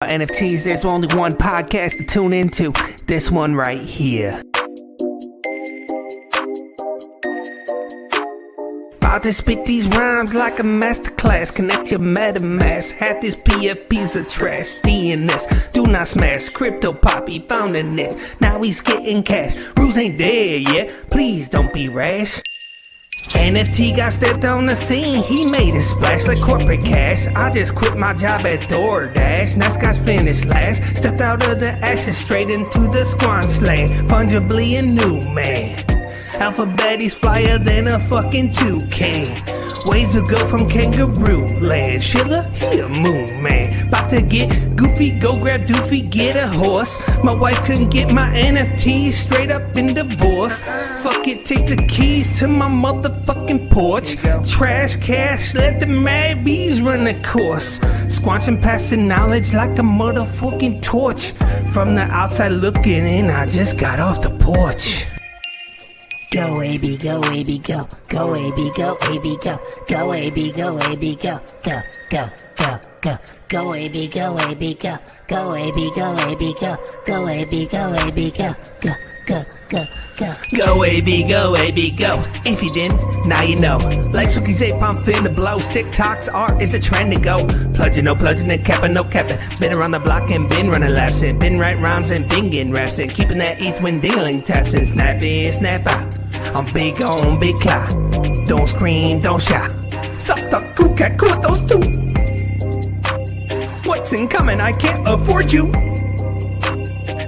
NFTs, there's only one podcast to tune into. This one right here. About to spit these rhymes like a masterclass. Connect your MetaMask. Half this PFP's a trash. DNS, do not smash. Cryptopapi found a niche. Now he's getting cash. Rules ain't there yet. Please don't be rash. NFT got stepped on the scene, he made a splash like corporate cash. I just quit my job at DoorDash, nice guys finished last. Stepped out of the ashes straight into the squanch land. Fungibly a new man. Alphabet, he's flyer than a fucking toucan. Ways to go from kangaroo land. Schiller, he a moon man. About to get goofy, go grab doofy, get a horse. My wife couldn't get my NFTs, straight up in divorce. Fuck it, take the keys to my motherfucking porch. Trash cash, let the mad bees run the course. Squanching past the knowledge like a motherfucking torch. From the outside looking in, I just got off the porch. Go AB, go AB, go. Go AB, go AB, go. Go AB, go AB, go. Go, go, go, go. Go AB, go AB, go. Go AB, go AB, go. Go AB, go AB, go. Go, go, go, go. Go AB, go AB, go. If you didn't, now you know. Like Suki's ape, I'm finna blow. TikTok's art is a trend to go. Plunging, no plunging, and capping, no capping. Been around the block and been running laps and been writing rhymes and been getting raps and keeping that ETH when dingling taps and snap in, snap out. I'm big on big cloud. Don't scream, don't shout. Suck the cool cat, cool with those two. What's in common? I can't afford you.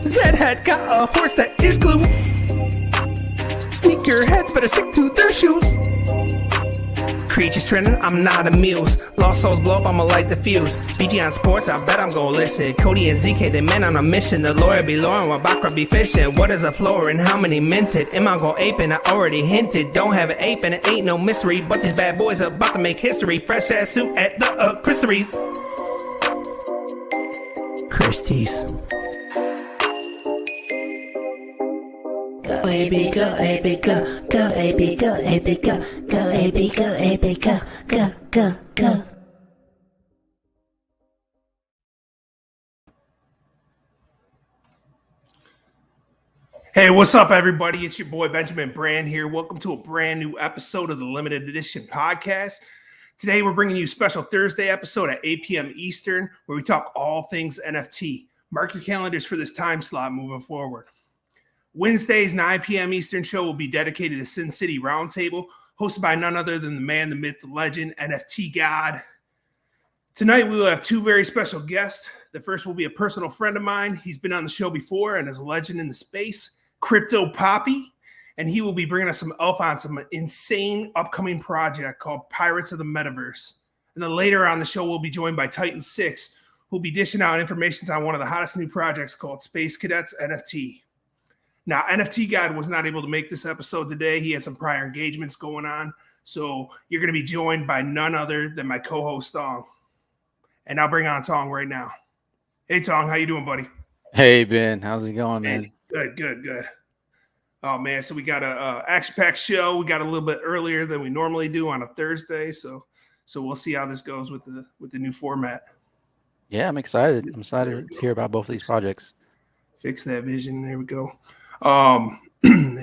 Zed had got a horse that is glue. Sneakerheads better stick to their shoes. Creatures trending, I'm not a muse. Lost souls blow up, I'ma light the fuse. BG on sports, I bet I'm gonna listen. Cody and ZK, they men on a mission. The lawyer be lawyer while Bakra be fishing. What is a floor and how many minted? Am I gonna ape and I already hinted. Don't have an ape and it ain't no mystery. But these bad boys are about to make history. Fresh ass suit at the Christie's. Go AB, go AB, go. Go AB, go AB, go. Go AB, go AB, go. Go, go, go. Hey, what's up, everybody? It's your boy Benjamin Brand here. Welcome to a brand new episode of the Limited Edition Podcast. Today, we're bringing you a special Thursday episode at 8 p.m. Eastern, where we talk all things NFT. Mark your calendars for this time slot moving forward. Wednesday's 9 p.m. Eastern show will be dedicated to Sin City Roundtable, hosted by none other than the man, the myth, the legend, NFT God. Tonight, we will have two very special guests. The first will be a personal friend of mine. He's been on the show before and is a legend in the space, Cryptopapi, and he will be bringing us some elf on some insane upcoming project called Pirates of the Metaverse. And then later on the show, we'll be joined by Titan6, who will be dishing out information on one of the hottest new projects called Space Cadets NFT. Now, NFT God was not able to make this episode today. He had some prior engagements going on. So you're going to be joined by none other than my co-host, Thong. And I'll bring on Thong right now. Hey, Thong, how you doing, buddy? Hey, Ben. How's it going, man? Hey, good. Oh, man, so we got a action-packed show. We got a little bit earlier than we normally do on a Thursday. So we'll see how this goes with the new format. Yeah, I'm excited. I'm excited to hear about both of these projects. Fix that vision. There we go.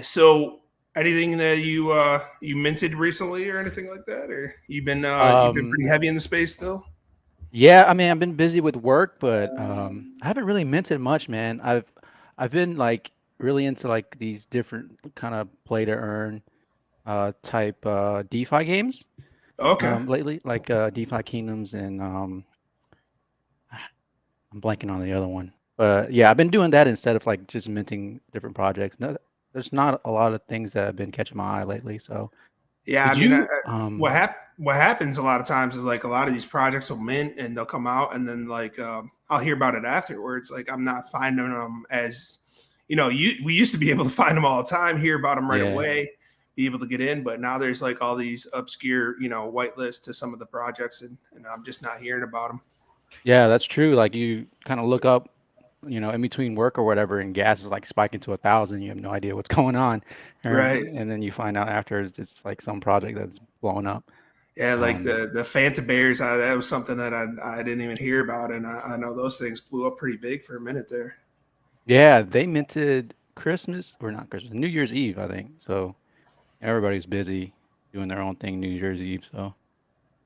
So anything that you minted recently or anything like that, or you've been pretty heavy in the space still? Yeah, I mean, I've been busy with work, but I haven't really minted much, man. I've been like really into like these different kind of play to earn type DeFi games. Okay. Lately, like DeFi Kingdoms and I'm blanking on the other one. But yeah, I've been doing that instead of like just minting different projects. No, there's not a lot of things that have been catching my eye lately. So yeah, what happens a lot of times is like a lot of these projects will mint and they'll come out and then like I'll hear about it afterwards. Like I'm not finding them as we used to be able to find them all the time, hear about them right away, be able to get in, but now there's like all these obscure whitelist to some of the projects and I'm just not hearing about them. Yeah, that's true. Like you kind of look up in between work or whatever, and gas is like spiking to 1,000. You have no idea what's going on, right? And then you find out after it's like some project that's blowing up. Yeah, like the Fanta Bears, that was something that I didn't even hear about, and I know those things blew up pretty big for a minute there. Yeah, they minted Christmas or not Christmas, New Year's Eve, I think. So everybody's busy doing their own thing New Year's Eve. So,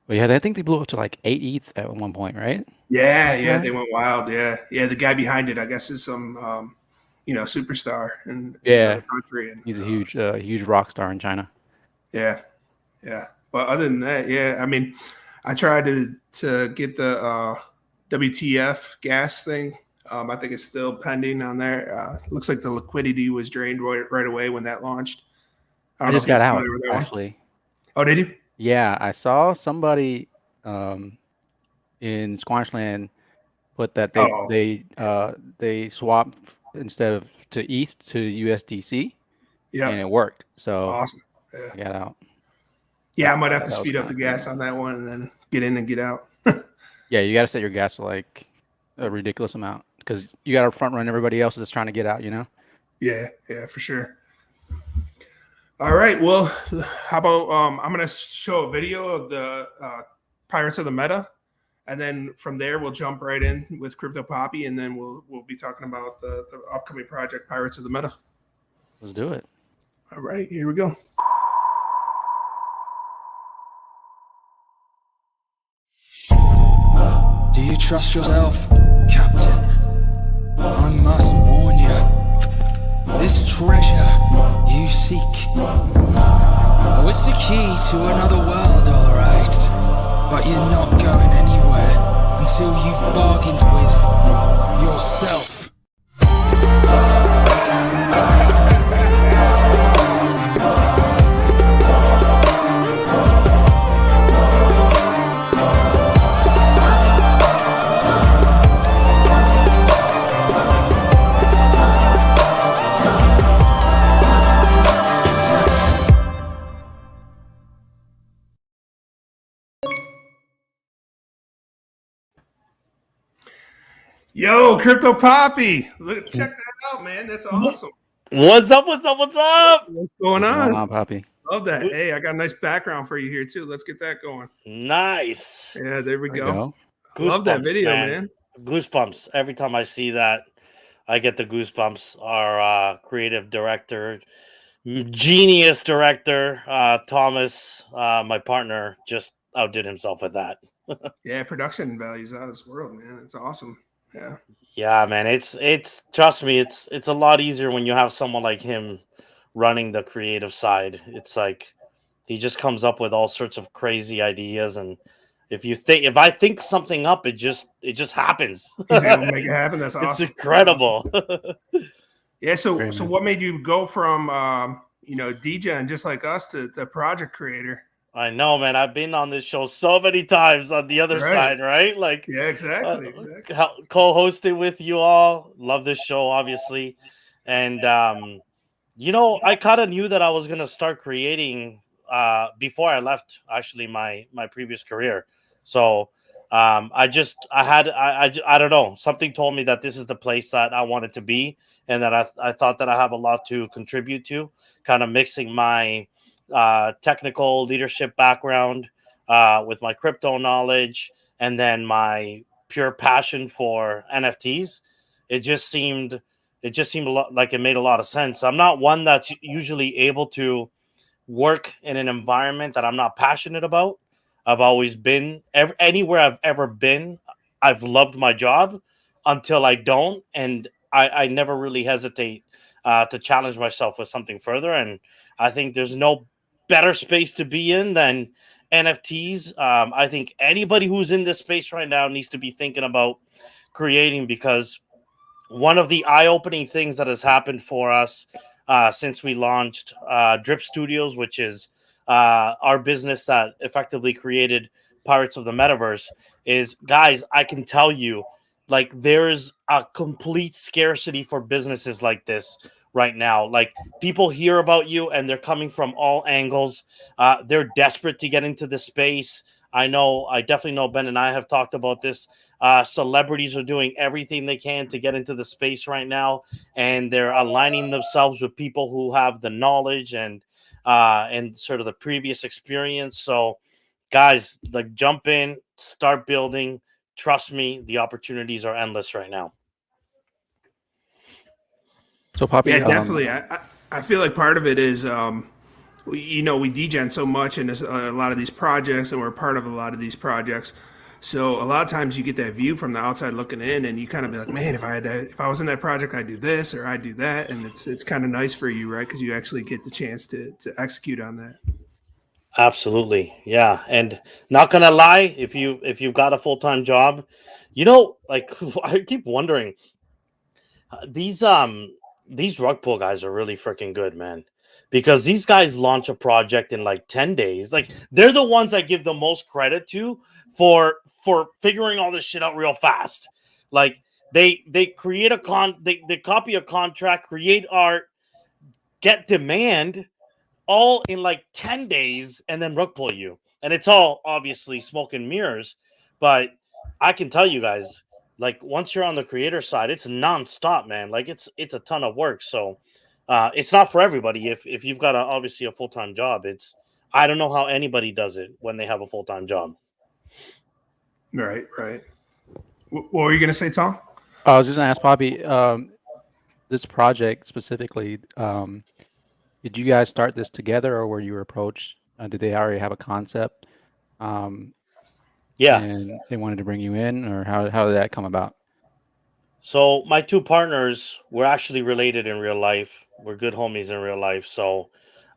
but yeah, I think they blew up to like 8 ETH at one point, right? Yeah, Right. they went wild. Yeah, the guy behind it, I guess, is some superstar in Yeah, another country, and he's a huge rock star in China. yeah, yeah. But other than that, yeah, I mean, I tried to get the WTF gas thing. I think it's still pending on there. Looks like the liquidity was drained right away when that launched. I I don't know just if you're got out, familiar with that one. actually. Oh, did you? Yeah, I saw somebody in Squanchland put that Oh, they swapped instead of to ETH to USDC, and yep. it worked. So Awesome. Yeah. I got out. Yeah, I might have to That was speed up kind the of cool. gas on that one and then get in and get out. Yeah, you got to set your gas to like a ridiculous amount because you got to front run everybody else that's trying to get out. You know. Yeah, for sure. All right. Well, how about I'm gonna show a video of the Pirates of the Meta, and then from there we'll jump right in with Cryptopapi, and then we'll be talking about the upcoming project Pirates of the Meta. Let's do it. All right, here we go. Do you trust yourself, Captain? I must warn you. This treasure you seek, oh, it's the key to another world, alright. But you're not going anywhere until you've bargained with yourself. Yo, Cryptopapi, look, check that out, man. That's awesome. What's up? What's up? What's up? What's going What's going on? on, Poppy? Love that. Hey, I got a nice background for you here too. Let's get that going. Nice. Yeah, there we There you go. go. I love that Goosebumps, video, man. Goosebumps. Every time I see that, I get the goosebumps. Our creative director, genius director, Thomas, my partner, just outdid himself with that. Yeah, production values out of this world, man. It's awesome. Yeah. Yeah, man. It's trust me, it's a lot easier when you have someone like him running the creative side. It's like he just comes up with all sorts of crazy ideas, and if I think something up, it just happens. He's able to make it happen. That's It's awesome. incredible. Yeah. So Great, so man. what made you go from DJ and just like us to project creator? I know, man. I've been on this show so many times on the other Right. side, right? Like, Yeah, exactly. co-hosted with you all. Love this show, obviously, and I kind of knew that I was gonna start creating before I left actually my previous career. So I don't know, something told me that this is the place that I wanted to be, and that I thought that I have a lot to contribute to, kind of mixing my technical leadership background with my crypto knowledge, and then my pure passion for NFTs. It just seemed a lot like it made a lot of sense. I'm not one that's usually able to work in an environment that I'm not passionate about. I've always been anywhere I've ever been. I've loved my job until I don't, and I never really hesitate to challenge myself with something further. And I think there's no better space to be in than NFTs. I think anybody who's in this space right now needs to be thinking about creating, because one of the eye-opening things that has happened for us since we launched Drip Studios, which is our business that effectively created Pirates of the Metaverse, is, guys, I can tell you, like, there's a complete scarcity for businesses like this right now. Like, people hear about you and they're coming from all angles. They're desperate to get into the space. I definitely know Ben and I have talked about this. Celebrities are doing everything they can to get into the space right now, and they're aligning themselves with people who have the knowledge and sort of the previous experience. So, guys, like jump in, start building. Trust me, the opportunities are endless right now. So, Poppy, Yeah, definitely. I feel like part of it is, we degen so much in a lot of these projects, and we're part of a lot of these projects. So a lot of times you get that view from the outside looking in, and you kind of be like, man, if I was in that project, I'd do this or I'd do that, and it's kind of nice for you, right? Because you actually get the chance to execute on that. Absolutely. Yeah. And not gonna lie, if you've got a full-time job, like I keep wondering, these rug pull guys are really freaking good, man. Because these guys launch a project in like 10 days. Like they're the ones I give the most credit to for figuring all this shit out real fast. Like they create they copy a contract, create art, get demand all in like 10 days, and then rug pull you. And it's all obviously smoke and mirrors. But I can tell you guys, like once you're on the creator side, it's nonstop, man. Like it's a ton of work. So it's not for everybody. If you've got obviously a full-time job, I don't know how anybody does it when they have a full-time job. Right. What were you gonna say, Tom? I was just gonna ask Poppy, this project specifically. Did you guys start this together, or were you approached? Did they already have a concept? Yeah. And they wanted to bring you in, or how did that come about? So my two partners were actually related in real life. We're good homies in real life. So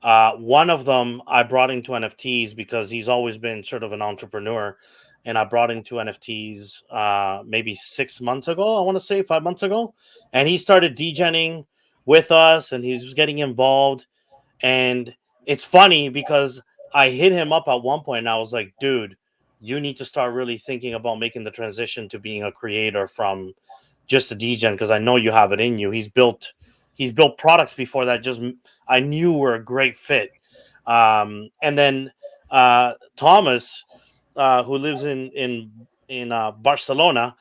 one of them I brought into NFTs because he's always been sort of an entrepreneur. And I brought into NFTs maybe 6 months ago, I want to say 5 months ago. And he started degenning with us, and he was getting involved. And it's funny because I hit him up at one point and I was like, dude, you need to start really thinking about making the transition to being a creator from just a degen, because I know you have it in you. He's built products before that just I knew were a great fit. And then Thomas, who lives in Barcelona,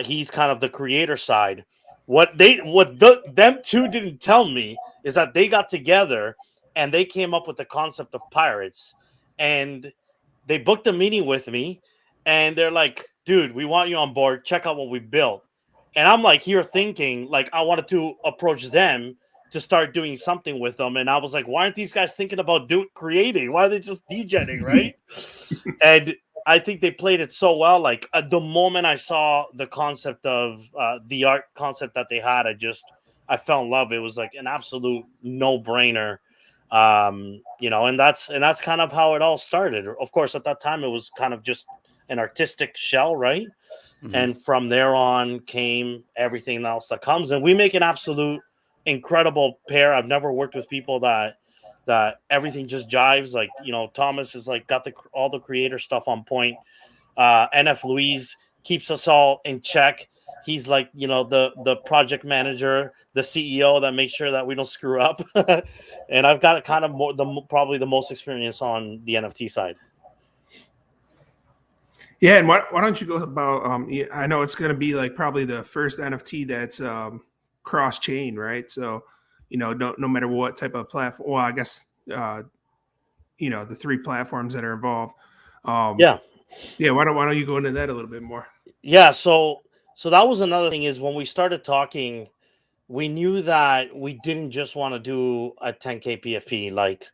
he's kind of the creator side. Them two didn't tell me is that they got together and they came up with the concept of pirates, and they booked a meeting with me, and they're like, dude, we want you on board. Check out what we built. And I'm like here thinking like I wanted to approach them to start doing something with them. And I was like, why aren't these guys thinking about creating? Why are they just degenning, right? And I think they played it so well. Like at the moment I saw the concept of the art concept that they had, I fell in love. It was like an absolute no-brainer. And that's kind of how it all started. Of course, at that time it was kind of just an artistic shell, right? Mm-hmm. And from there on came everything else that comes. And we make an absolute incredible pair. I've never worked with people that everything just jives. Like, Thomas is like got all the creator stuff on point. NF Louise keeps us all in check. He's like, the project manager, the CEO that makes sure that we don't screw up. And I've got kind of probably the most experience on the NFT side. Yeah, and why don't you go about? I know it's going to be like probably the first NFT that's cross chain, right? So, no matter what type of platform. Well, I guess the 3 platforms that are involved. Yeah. Why don't you go into that a little bit more? Yeah. So that was another thing is when we started talking, we knew that we didn't just want to do a 10K PFP like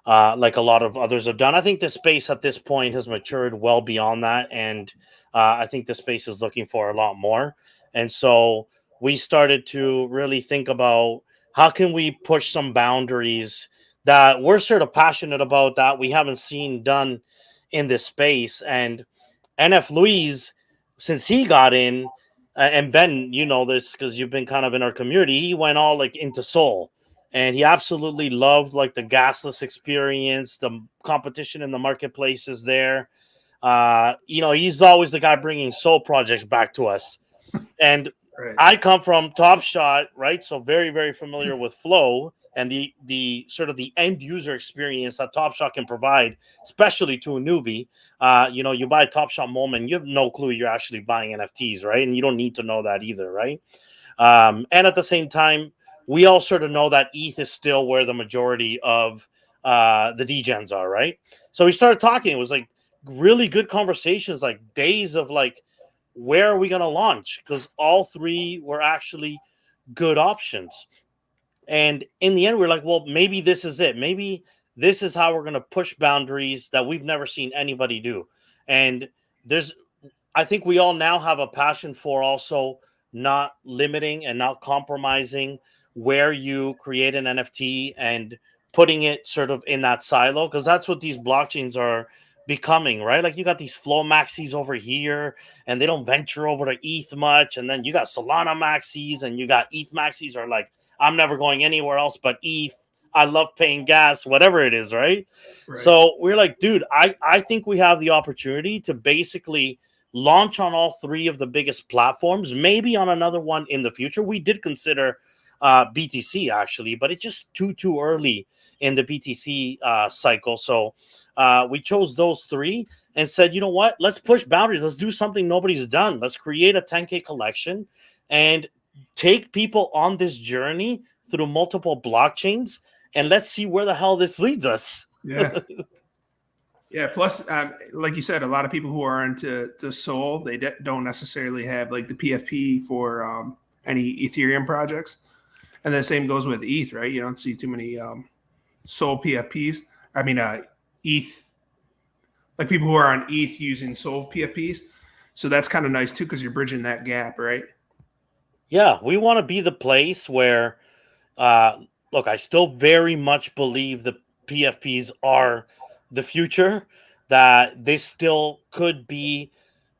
a lot of others have done. I think the space at this point has matured well beyond that. And I think the space is looking for a lot more. And so we started to really think about how can we push some boundaries that we're sort of passionate about that we haven't seen done in this space. And NF Louise, since he got in, and Ben, you know this because you've been kind of in our community, he went all like into soul. And he absolutely loved like the gasless experience, the competition in the marketplace is there. He's always the guy bringing soul projects back to us. And right. I come from Top Shot, right? So very, very familiar with flow and the sort of the end user experience that Top Shot can provide, especially to a newbie. You buy a Top Shot moment, you have no clue you're actually buying NFTs, right? And you don't need to know that either, right? And at the same time, we all sort of know that ETH is still where the majority of the degens are, right? So we started talking. It was like, really good conversations, like days of like, where are we going to launch? Because all three were actually good options. And in the end, we're like, well, maybe this is it. Maybe this is how we're going to push boundaries that we've never seen anybody do. And I think we all now have a passion for also not limiting and not compromising where you create an NFT and putting it sort of in that silo, because that's what these blockchains are becoming, right? Like you got these flow maxis over here and they don't venture over to ETH much. And then you got Solana maxis and you got ETH maxis are like, I'm never going anywhere else but ETH. I love paying gas, whatever it is, right? So we're like, dude, I think we have the opportunity to basically launch on all three of the biggest platforms, maybe on another one in the future. We did consider BTC actually, but it's just too early in the BTC cycle. So we chose those three and said, you know what? Let's push boundaries. Let's do something nobody's done. Let's create a 10K collection and take people on this journey through multiple blockchains, and let's see where the hell this leads us. Yeah. Yeah. Plus, like you said, a lot of people who are into Sol, they don't necessarily have like the PFP for any Ethereum projects. And the same goes with ETH, right? You don't see too many Sol PFPs. I mean, ETH, like people who are on ETH using Sol PFPs. So that's kind of nice too, because you're bridging that gap, right? Yeah, we want to be the place where, look, I still very much believe the PFPs are the future, that this still could be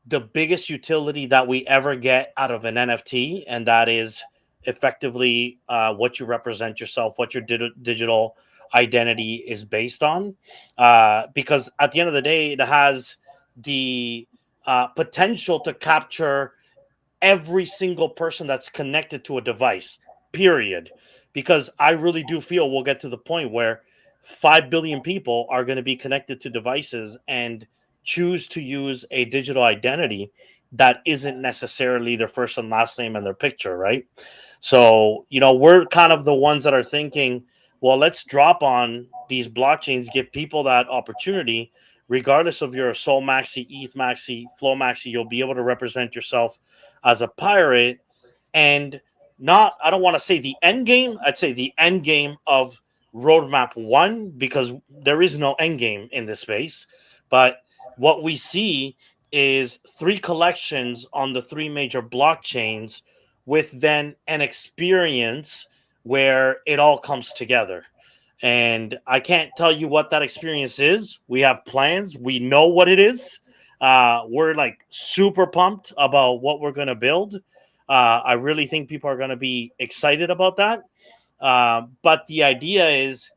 the biggest utility that we ever get out of an NFT, and that is effectively what you represent yourself, what your digital identity is based on. Because at the end of the day, it has the potential to capture every single person that's connected to a device, period. Because I really do feel we'll get to the point where 5 billion people are going to be connected to devices and choose to use a digital identity that isn't necessarily their first and last name and their picture, right? So, we're kind of the ones that are thinking, well, let's drop on these blockchains, give people that opportunity, regardless of your Sol Maxi, ETH Maxi, Flow Maxi, you'll be able to represent yourself as a pirate. And I don't want to say the end game, I'd say the end game of roadmap 1, because there is no end game in this space. But what we see is 3 collections on the 3 major blockchains with then an experience where it all comes together. And I can't tell you what that experience is. We have plans. We know what it is. We're like super pumped about what we're going to build. I really think people are going to be excited about that. But the idea is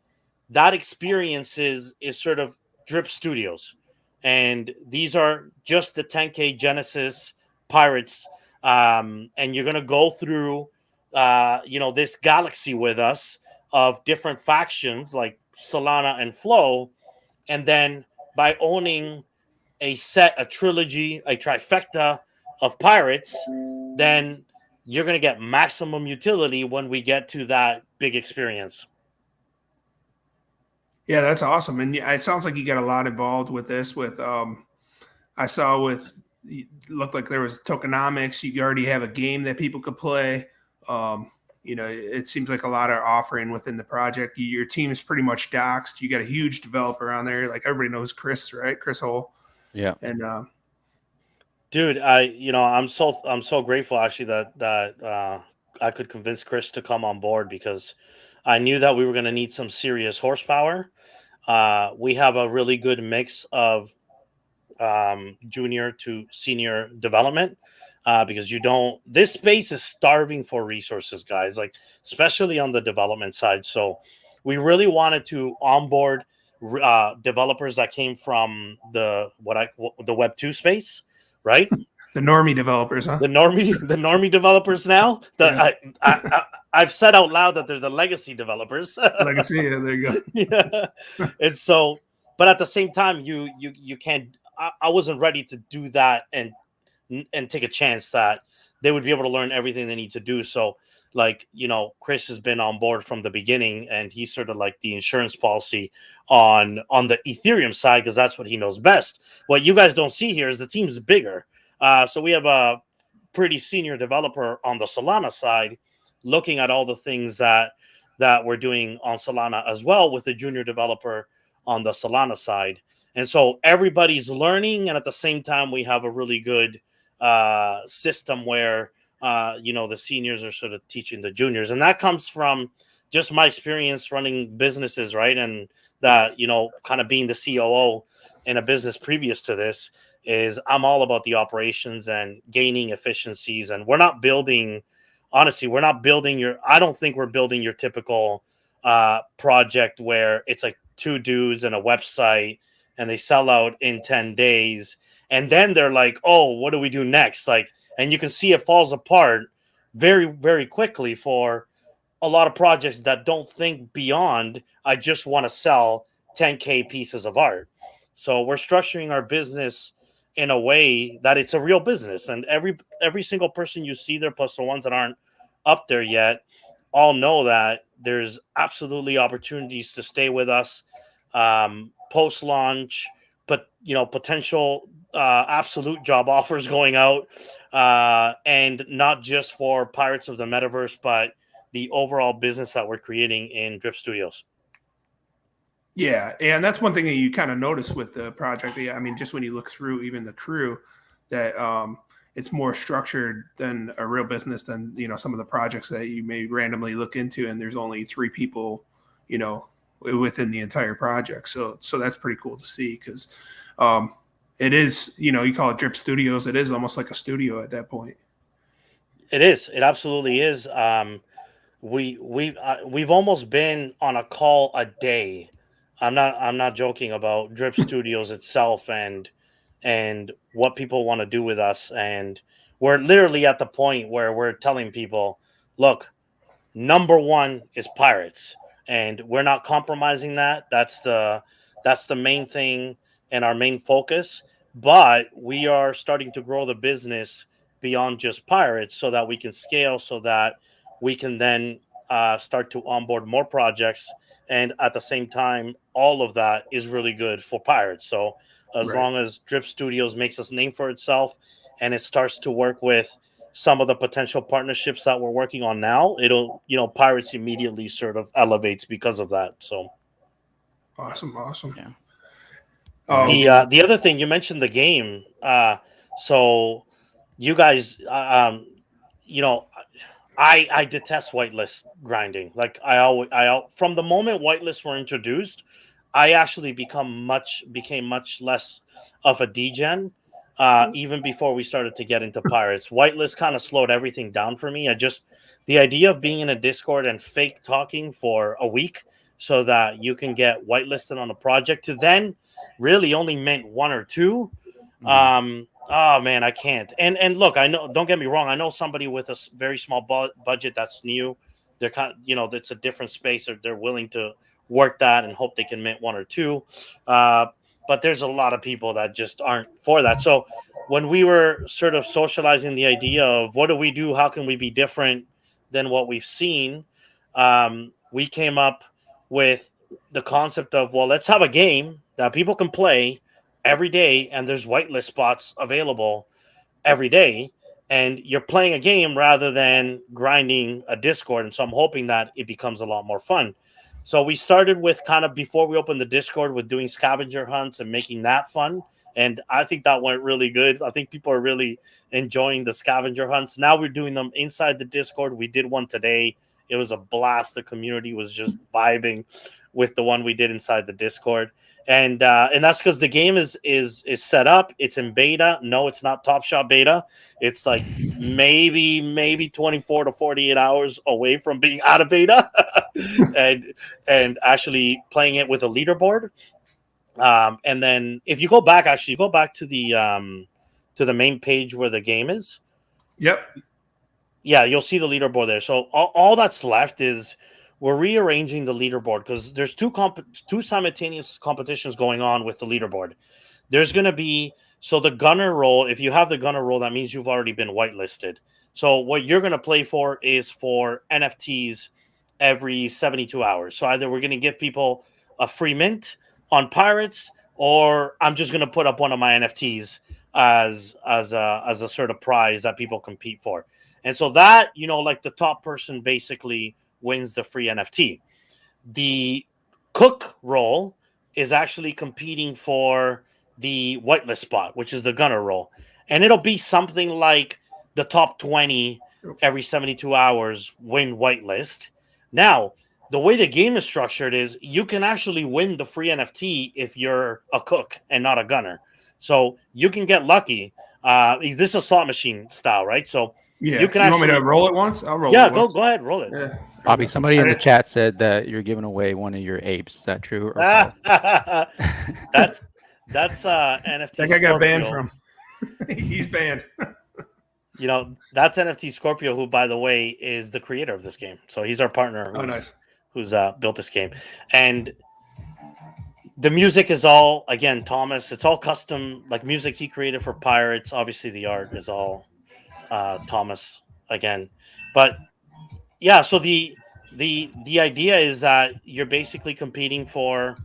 that experience is sort of Drip Studios. And these are just the 10K Genesis Pirates. And you're going to go through, this galaxy with us of different factions like Solana and Flow. And then by owning a trilogy, a trifecta of pirates, then you're going to get maximum utility when we get to that big experience. Yeah, that's awesome. And it sounds like you got a lot involved with this. I saw it looked like there was tokenomics. You already have a game that people could play. It seems like a lot are offering within the project. Your team is pretty much doxed. You got a huge developer on there. Like everybody knows Chris, right? Chris Hull. Yeah. And dude, I'm so grateful actually that I could convince Chris to come on board, because I knew that we were going to need some serious horsepower. We have a really good mix of junior to senior development, because this space is starving for resources, guys, like especially on the development side. So we really wanted to onboard developers that came from the Web 2 space, right? The normie developers, huh? The normie developers now. I've said out loud that they're the legacy developers. Legacy, yeah, there you go. Yeah. And so, but at the same time, you can't. I wasn't ready to do that and take a chance that they would be able to learn everything they need to do. So like, Chris has been on board from the beginning, and he's sort of like the insurance policy on the Ethereum side, because that's what he knows best. What you guys don't see here is the team's bigger. So we have a pretty senior developer on the Solana side looking at all the things that we're doing on Solana, as well with the junior developer on the Solana side. And so everybody's learning, and at the same time, we have a really good system where the seniors are sort of teaching the juniors, and that comes from just my experience running businesses, right? And that, kind of being the COO in a business previous to this, is I'm all about the operations and gaining efficiencies. And I don't think we're building your typical project where it's like two dudes and a website and they sell out in 10 days. And then they're like, oh, what do we do next? Like, and you can see it falls apart very, very quickly for a lot of projects that don't think beyond, I just want to sell 10K pieces of art. So we're structuring our business in a way that it's a real business. And every single person you see there, plus the ones that aren't up there yet, all know that there's absolutely opportunities to stay with us post-launch, but potential absolute job offers going out, and not just for Pirates of the Metaverse, but the overall business that we're creating in Drip Studios. Yeah, and that's one thing that you kind of notice with the project. Yeah, I mean, just when you look through even the crew, that it's more structured than a real business than some of the projects that you may randomly look into, and there's only 3 people, within the entire project. So that's pretty cool to see, because it is, you call it Drip Studios. It is almost like a studio at that point. It is. It absolutely is. We've almost been on a call a day. I'm not joking about Drip Studios itself and what people want to do with us. And we're literally at the point where we're telling people, look, number one is Pirates, and we're not compromising that. That's the main thing and our main focus. But we are starting to grow the business beyond just Pirates, so that we can scale, so that we can then start to onboard more projects. And at the same time, all of that is really good for Pirates. So as long as Drip Studios makes its name for itself, and it starts to work with some of the potential partnerships that we're working on now, it'll, Pirates immediately sort of elevates because of that. So awesome. Yeah. The other thing, you mentioned the game. So you guys, I detest whitelist grinding. Like I from the moment whitelists were introduced, I actually became much less of a degen. Even before we started to get into Pirates, whitelist kind of slowed everything down for me. The idea of being in a Discord and fake talking for a week so that you can get whitelisted on a project, to then really only meant 1 or 2. Oh man, I can't. And look, I know, don't get me wrong, I know somebody with a very small budget that's new. They're kind of, it's a different space. They're willing to work that and hope they can mint 1 or 2. But there's a lot of people that just aren't for that. So when we were sort of socializing the idea of what do we do, how can we be different than what we've seen, we came up with the concept of, well, let's have a game that people can play every day, and there's whitelist spots available every day, and you're playing a game rather than grinding a Discord. And so I'm hoping that it becomes a lot more fun. So we started with, kind of before we opened the Discord, with doing scavenger hunts and making that fun. And I think that went really good. I think people are really enjoying the scavenger hunts. Now we're doing them inside the Discord. We did one today. It was a blast. The community was just vibing with the one we did inside the Discord. And that's because the game is set up. It's in beta. No, it's not Top Shot beta. It's like maybe 24 to 48 hours away from being out of beta, and actually playing it with a leaderboard. And then if you go back to the main page where the game is. Yep. Yeah, you'll see the leaderboard there. So all that's left is we're rearranging the leaderboard, because there's two simultaneous competitions going on with the leaderboard. There's going to be, so the gunner role, if you have the gunner role, that means you've already been whitelisted. So what you're going to play for is for NFTs every 72 hours. So either we're going to give people a free mint on Pirates, or I'm just going to put up one of my NFTs as a sort of prize that people compete for. And so that, like the top person basically wins the free NFT. The cook role is actually competing for the whitelist spot, which is the gunner role. And it'll be something like the top 20 every 72 hours win whitelist. Now, the way the game is structured is you can actually win the free NFT if you're a cook and not a gunner. So you can get lucky. This is a slot machine style, right? So Yeah. you can want actually me to roll it once? I'll roll yeah, it once. go ahead, roll it. Yeah. Bobby, somebody in the chat said that you're giving away one of your apes. Is that true or false? That's NFT. That guy got banned Scorpio. from. He's banned. That's NFT Scorpio, who, by the way, is the creator of this game. So he's our partner who's built this game. And the music is all, again, Thomas. It's all custom, like music he created for Pirates. Obviously, the art is all Thomas again. But yeah, so the idea is that you're basically competing for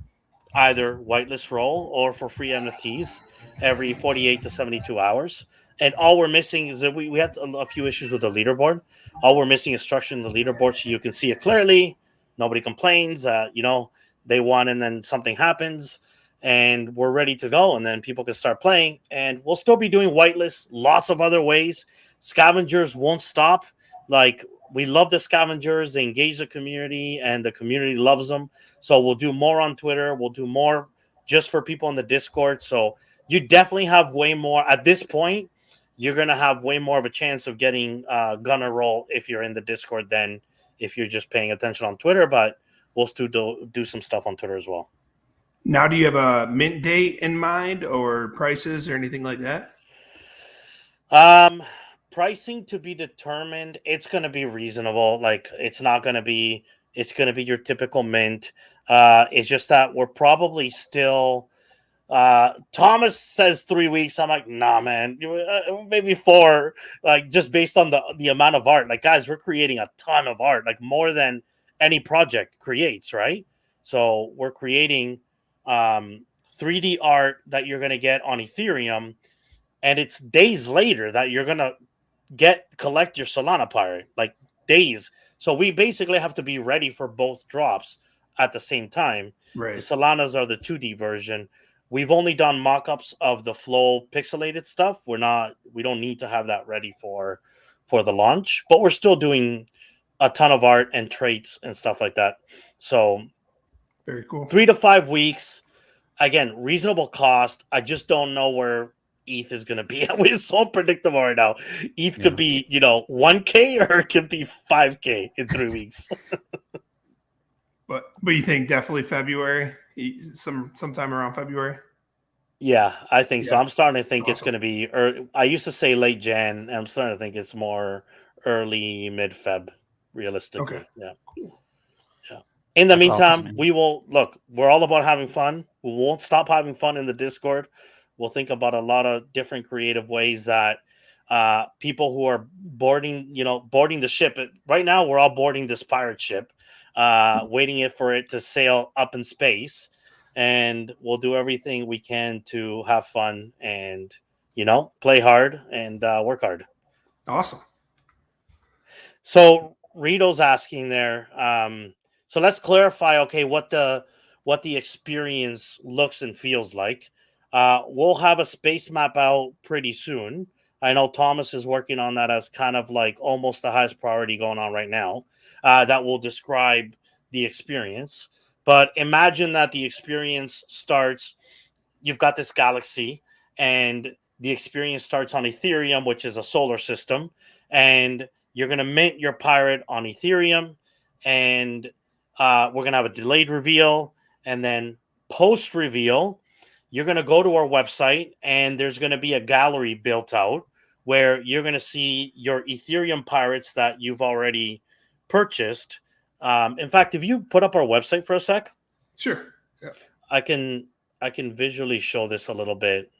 either whitelist role or for free NFTs every 48 to 72 hours. And all we're missing is that we had a few issues with the leaderboard. All we're missing is structure in the leaderboard so you can see it clearly. Nobody complains. They won and then something happens and we're ready to go. And then people can start playing. And we'll still be doing whitelists, lots of other ways. Scavengers won't stop. Like, we love the scavengers. They engage the community and the community loves them. So we'll do more on Twitter. We'll do more just for people in the Discord. So you definitely have way more. At this point, you're going to have way more of a chance of getting gunner roll if you're in the Discord than if you're just paying attention on Twitter. But we'll still do some stuff on Twitter as well. Now, do you have a mint date in mind or prices or anything like that? Pricing to be determined. It's going to be reasonable. Like, it's going to be your typical mint. It's just that we're probably still Thomas says 3 weeks. I'm like, nah, man, maybe 4, like, just based on the amount of art. Like, guys, we're creating a ton of art, like more than any project creates, right? So we're creating 3D art that you're going to get on Ethereum, and it's days later that you're going to collect your Solana pirate, like days. So we basically have to be ready for both drops at the same time. Right. The Solanas are the 2D version. We've only done mock-ups of the flow pixelated stuff. We don't need to have that ready for the launch, but we're still doing a ton of art and traits and stuff like that. So very cool. 3 to 5 weeks. Again, reasonable cost. I just don't know where ETH is going to be. It's so unpredictable right now. ETH could be, $1K or it could be $5K in 3 weeks. But you think definitely February, sometime around February? Yeah, I think so. I'm starting to think awesome. It's going to be. I used to say late Jan. I'm starting to think it's more early mid Feb, realistically. Okay. Yeah. Yeah. In the meantime, awesome. we will look. We're all about having fun. We won't stop having fun in the Discord. We'll think about a lot of different creative ways that people who are boarding the ship. Right now, we're all boarding this pirate ship, waiting for it to sail up in space. And we'll do everything we can to have fun and, play hard and work hard. Awesome. So Rito's asking there. So let's clarify, okay, what the experience looks and feels like. We'll have a space map out pretty soon. I know Thomas is working on that as kind of like almost the highest priority going on right now. That will describe the experience. But imagine that the experience starts, you've got this galaxy, and the experience starts on Ethereum, which is a solar system, and you're going to mint your pirate on Ethereum, and we're going to have a delayed reveal, and then post-reveal, you're going to go to our website, and there's going to be a gallery built out where you're going to see your Ethereum pirates that you've already purchased. In fact, if you put up our website for a sec, sure, yeah, I can visually show this a little bit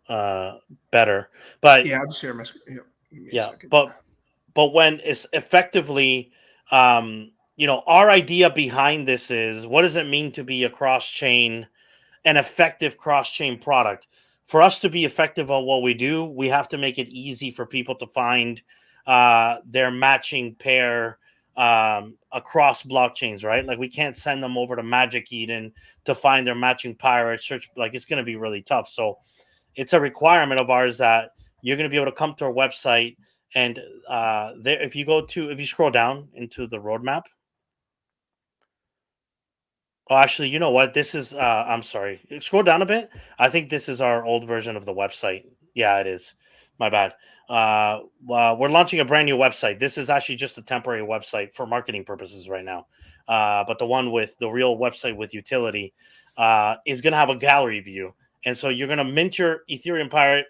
better. But yeah, I'll just share my screen. Yeah, but when it's effectively, our idea behind this is, what does it mean to be a cross-chain, an effective cross-chain product? For us to be effective at what we do, we have to make it easy for people to find their matching pair across blockchains, right? Like, we can't send them over to Magic Eden to find their matching pirate search. Like, it's going to be really tough. So it's a requirement of ours that you're going to be able to come to our website, and there, if you scroll down into the roadmap. Oh, actually, you know what? This is, I'm sorry. Scroll down a bit. I think this is our old version of the website. Yeah, it is. My bad. We're launching a brand new website. This is actually just a temporary website for marketing purposes right now. But the one with the real website with utility is going to have a gallery view. And so you're going to mint your Ethereum pirate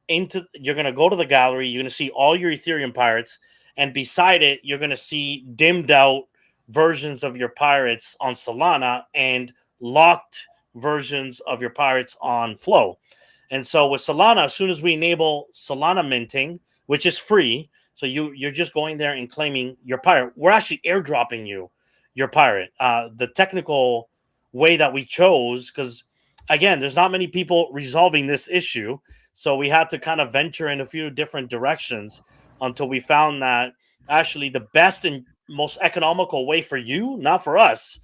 you're going to go to the gallery. You're going to see all your Ethereum pirates. And beside it, you're going to see dimmed out versions of your pirates on Solana and locked versions of your pirates on Flow. And so with Solana, as soon as we enable Solana minting, which is free, so you're just going there and claiming your pirate, we're actually airdropping you your pirate. The technical way that we chose, because again, there's not many people resolving this issue, so we had to kind of venture in a few different directions until we found that actually the best and most economical way for you, not for us,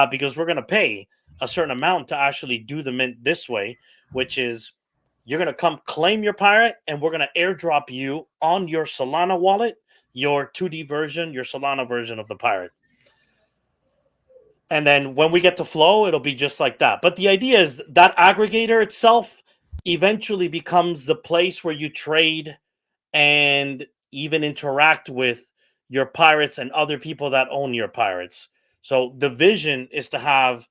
because we're going to pay a certain amount to actually do the mint this way, which is you're going to come claim your pirate, and we're going to airdrop you on your Solana wallet, your 2D version, your Solana version of the pirate. And then when we get to Flow, it'll be just like that. But the idea is that aggregator itself eventually becomes the place where you trade and even interact with your pirates and other people that own your pirates. So the vision is to have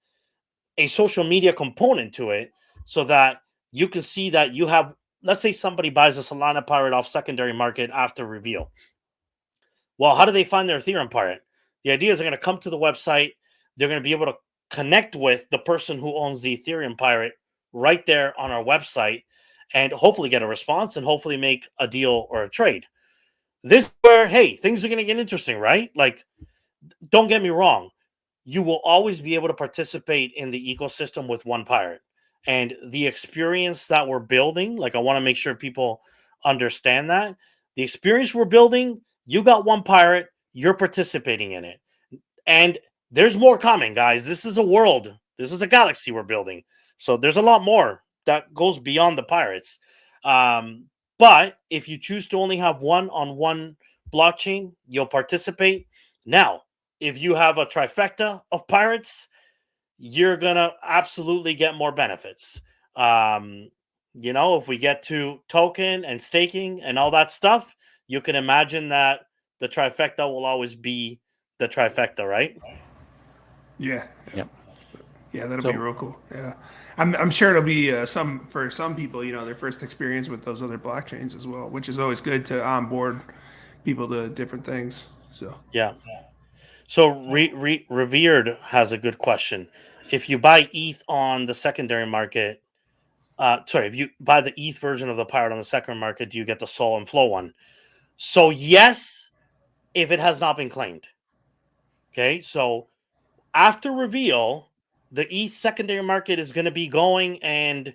a social media component to it so that you can see that you have, let's say somebody buys a Solana pirate off secondary market after reveal. Well, how do they find their Ethereum pirate? The idea is they're going to come to the website. They're going to be able to connect with the person who owns the Ethereum pirate right there on our website and hopefully get a response and hopefully make a deal or a trade. This is where, hey, things are going to get interesting, right? Like, don't get me wrong. You will always be able to participate in the ecosystem with one pirate. And the experience that we're building, like, I want to make sure people understand that. The experience we're building, you got one pirate, you're participating in it. And there's more coming, guys. This is a world. This is a galaxy we're building. So there's a lot more that goes beyond the pirates. But if you choose to only have one on one blockchain, you'll participate. Now, if you have a trifecta of pirates, you're going to absolutely get more benefits. If we get to token and staking and all that stuff, you can imagine that the trifecta will always be the trifecta, right? Yeah. Yep. Yeah, that'll be real cool. Yeah. I'm sure it'll be for some people, their first experience with those other blockchains as well, which is always good to onboard people to different things. So yeah. So Revered has a good question. If you buy ETH on the secondary market, if you buy the ETH version of the pirate on the secondary market, do you get the Sol and Flow one? So yes, if it has not been claimed. Okay, so after reveal, the ETH secondary market is going to be going, and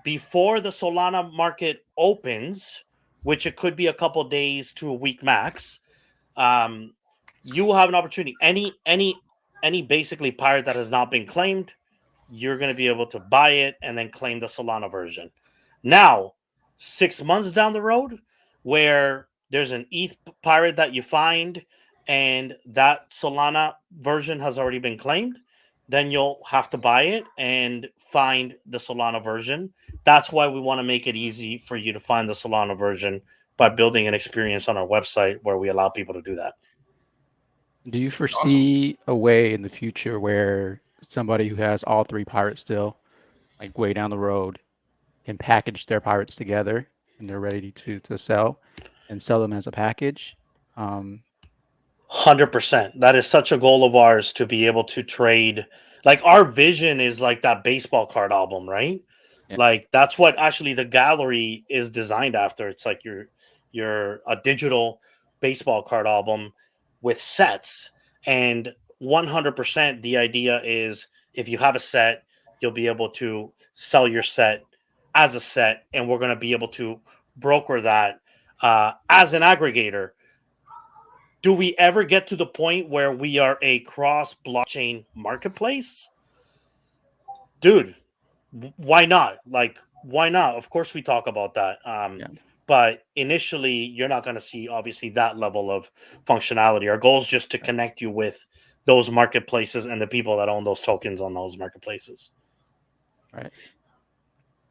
before the Solana market opens, which it could be a couple days to a week max, you will have an opportunity. Any basically pirate that has not been claimed, you're going to be able to buy it and then claim the Solana version. Now, 6 months down the road, where there's an ETH pirate that you find and that Solana version has already been claimed, then you'll have to buy it and find the Solana version. That's why we want to make it easy for you to find the Solana version by building an experience on our website where we allow people to do that. Do you foresee a way in the future where somebody who has all three pirates still, like way down the road, can package their pirates together and they're ready to sell and sell them as a package? 100%. That is such a goal of ours, to be able to trade. Like, our vision is like that baseball card album, right? Yeah. Like, that's what actually the gallery is designed after. It's like a digital baseball card album with sets. And 100% the idea is if you have a set, you'll be able to sell your set as a set, and we're going to be able to broker that as an aggregator. Do we ever get to the point where we are a cross blockchain marketplace? Dude, why not? Like, why not? Of course we talk about that. But initially you're not going to see obviously that level of functionality. Our goal is just to connect you with those marketplaces and the people that own those tokens on those marketplaces. Right.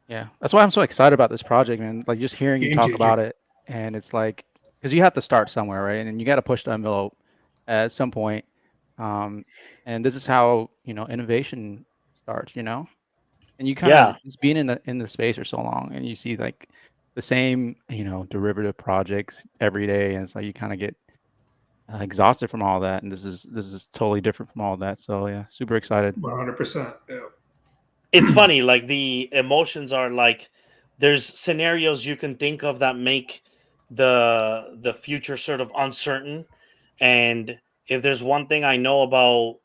Yeah. That's why I'm so excited about this project, man. Like just hearing you talk changer. about it, and it's like, because you have to start somewhere, right? And you got to push the envelope at some point. And this is how, innovation starts, and you kind of just being in the space for so long, and you see like the same, derivative projects every day, and it's like you kind of get exhausted from all that, and this is totally different from all that. So yeah, super excited. 100%. Yeah. It's funny, like the emotions are like there's scenarios you can think of that make the future sort of uncertain. And if there's one thing I know about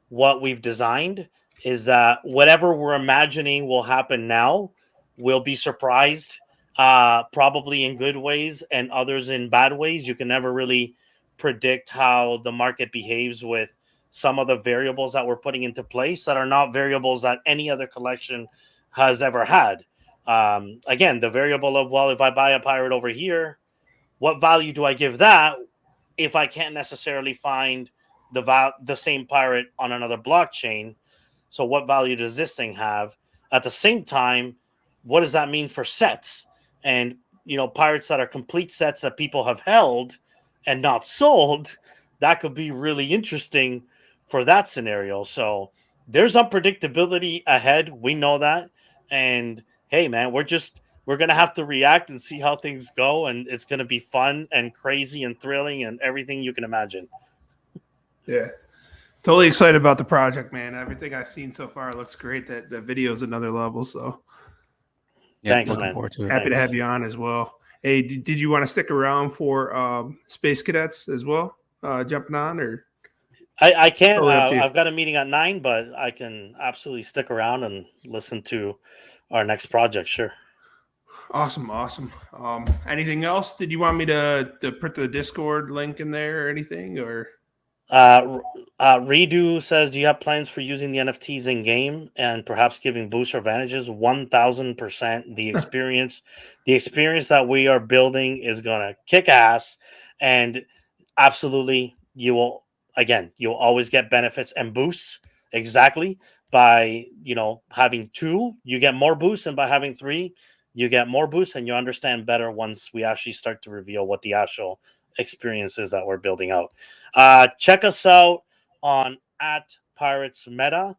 what we've designed is that whatever we're imagining will happen now, we'll be surprised, probably in good ways and others in bad ways. You can never really predict how the market behaves with some of the variables that we're putting into place that are not variables that any other collection has ever had. Again, the variable of, well, if I buy a pirate over here, what value do I give that if I can't necessarily find the same pirate on another blockchain? So what value does this thing have? At the same time, what does that mean for sets? And, pirates that are complete sets that people have held and not sold, that could be really interesting for that scenario. So there's unpredictability ahead. We know that. And hey, man, we're going to have to react and see how things go. And it's going to be fun and crazy and thrilling and everything you can imagine. Yeah. Totally excited about the project, man. Everything I've seen so far looks great. That the video is another level. So yeah, thanks, man. Happy to have you on as well. Hey, did you want to stick around for Space Cadets as well? Jumping on, or I can't. I've got a meeting at 9, but I can absolutely stick around and listen to our next project. Sure. Awesome. Anything else? Did you want me to put the Discord link in there or anything? Or Redo says, do you have plans for using the NFTs in game and perhaps giving booster advantages? 1,000%. The experience that we are building is gonna kick ass, and absolutely you'll always get benefits and boosts exactly by having 2. You get more boosts, and by having 3, you get more boosts, and you understand better once we actually start to reveal what the actual experiences that we're building out. Check us out on @PiratesMeta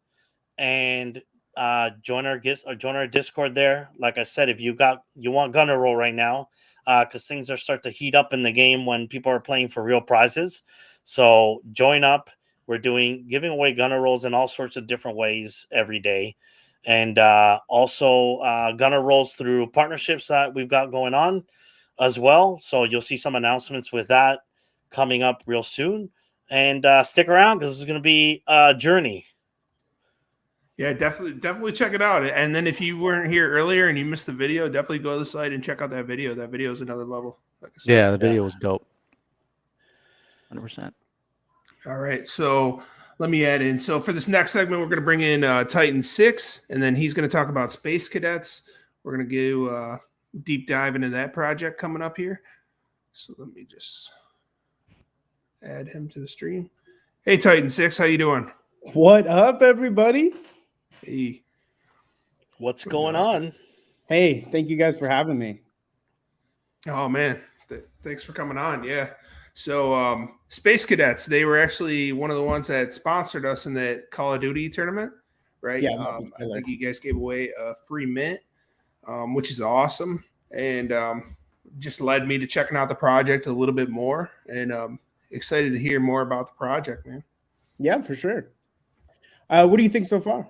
and join our Discord there. Like I said, if you want Gunner Roll right now, because things are starting to heat up in the game when people are playing for real prizes. So join up. We're giving away Gunner Rolls in all sorts of different ways every day. And also Gunner Rolls through partnerships that we've got going on as well. So you'll see some announcements with that coming up real soon. And stick around because this is going to be a journey. Yeah, definitely check it out. And then if you weren't here earlier and you missed the video, definitely go to the site and check out that video. That video is another level. Like I said. Yeah, the video was dope. 100%. All right, so let me add in. So for this next segment, we're going to bring in Titan6, and then he's going to talk about Space Cadets. We're going to do deep dive into that project coming up here. So let me just add him to the stream. Hey, Titan6, how you doing? What up, everybody? Hey. What's going on? Hey, thank you guys for having me. Oh, man. Thanks for coming on. Yeah. So Space Cadets, they were actually one of the ones that sponsored us in that Call of Duty tournament, right? Yeah, I think you guys gave away a free mint, which is awesome. And just led me to checking out the project a little bit more. And excited to hear more about the project, man. Yeah, for sure. What do you think so far?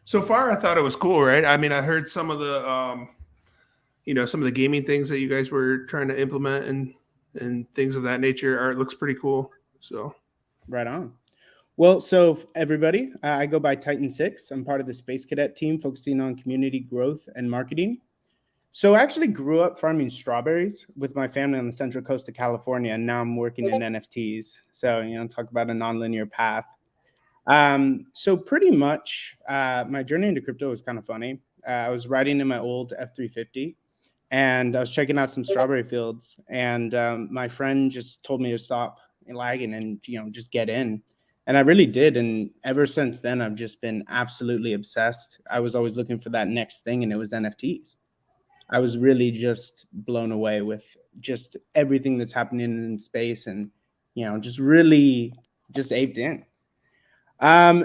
So far, I thought it was cool, right? I mean, I heard some of the, some of the gaming things that you guys were trying to implement and things of that nature. Art looks pretty cool. So Right on. Well, so everybody, I go by Titan6. I'm part of the Space Cadet team focusing on community growth and marketing. So I actually grew up farming strawberries with my family on the central coast of California, and now I'm working in NFTs. So, talk about a nonlinear path. So pretty much my journey into crypto was kind of funny. I was riding in my old F350 and I was checking out some strawberry fields, and my friend just told me to stop lagging and just get in, and I really did. And ever since then I've just been absolutely obsessed. I was always looking for that next thing, and it was NFTs. I was really just blown away with just everything that's happening in space, and just really just aped in.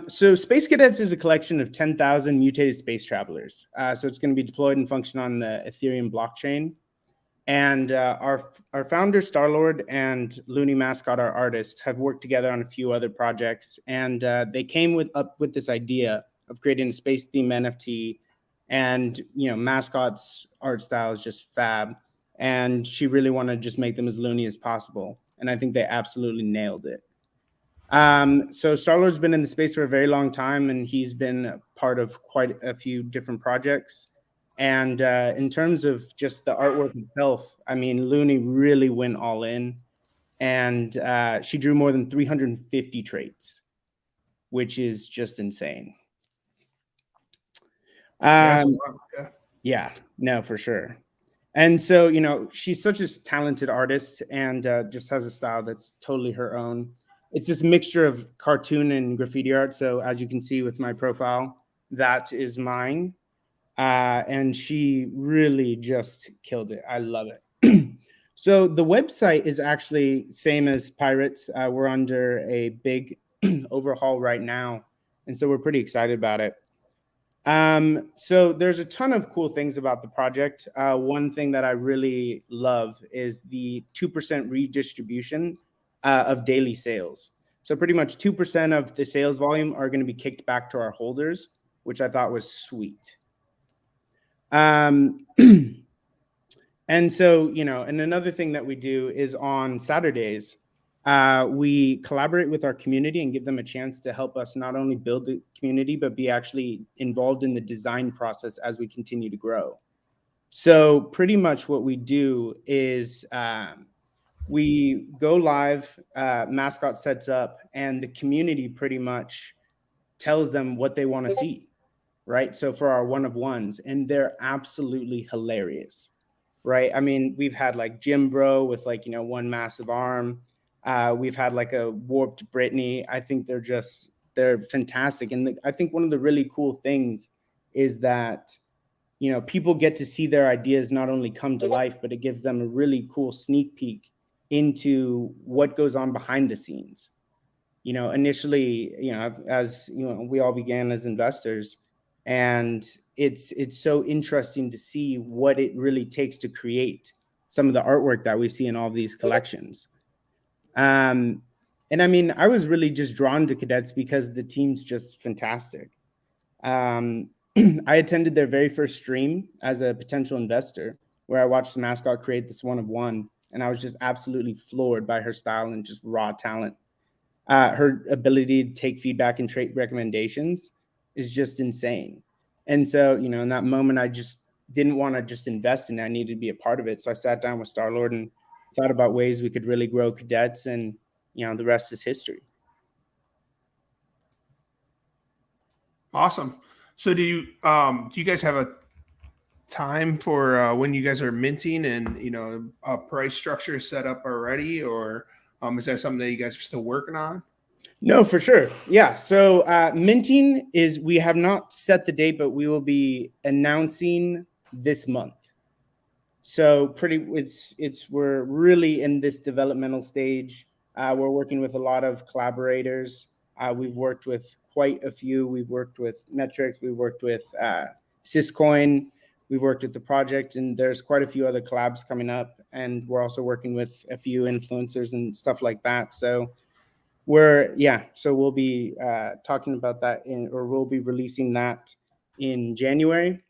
So Space Cadets is a collection of 10,000 mutated space travelers. So it's going to be deployed and function on the Ethereum blockchain. And our founder, Star-Lord, and Looney Mascot, our artist, have worked together on a few other projects. And they came up with this idea of creating a space-themed NFT. And, Mascot's art style is just fab. And she really wanted to just make them as loony as possible. And I think they absolutely nailed it. So Star-Lord's been in the space for a very long time, and he's been part of quite a few different projects. And in terms of just the artwork itself, I mean, Looney really went all in, and she drew more than 350 traits, which is just insane. Yeah, no, for sure. And so, she's such a talented artist, and just has a style that's totally her own. It's this mixture of cartoon and graffiti art. So as you can see with my profile, that is mine. And she really just killed it. I love it. So the website is actually same as Pirates. We're under a big overhaul right now. And so we're pretty excited about it. So there's a ton of cool things about the project. One thing that I really love is the 2% redistribution of daily sales. So pretty much 2% of the sales volume are going to be kicked back to our holders, which I thought was sweet. And so, and another thing that we do is on Saturdays, we collaborate with our community and give them a chance to help us not only build the community, but be actually involved in the design process as we continue to grow. So pretty much what we do is we go live, Mascot sets up, and the community pretty much tells them what they want to see, right? So for our one-of-ones, and they're absolutely hilarious, right? I mean, we've had like Jim Bro with one massive arm. We've had like a warped Britney. I think they're fantastic. And I think one of the really cool things is that, people get to see their ideas not only come to life, but it gives them a really cool sneak peek into what goes on behind the scenes. Initially, as we all began as investors, and it's so interesting to see what it really takes to create some of the artwork that we see in all of these collections. And I mean, I was really just drawn to Cadets because the team's just fantastic. I attended their very first stream as a potential investor, where I watched the Mascot create this one-of-one, and I was just absolutely floored by her style and just raw talent. Her ability to take feedback and trait recommendations is just insane. And so, in that moment, I just didn't want to just invest in it. I needed to be a part of it. So I sat down with Star-Lord and thought about ways we could really grow Cadets, and, the rest is history. awesome. So do you guys have a time for when you guys are minting, and a price structure set up already, or is that something that you guys are still working on? No, for sure. Yeah. So minting is, we have not set the date, but we will be announcing this month. So we're really in this developmental stage. We're working with a lot of collaborators. We've worked with quite a few. We've worked with Metrics. We've worked with Syscoin. We've worked with the project, and there's quite a few other collabs coming up. And we're also working with a few influencers and stuff like that. So we'll be talking about that we'll be releasing that in January.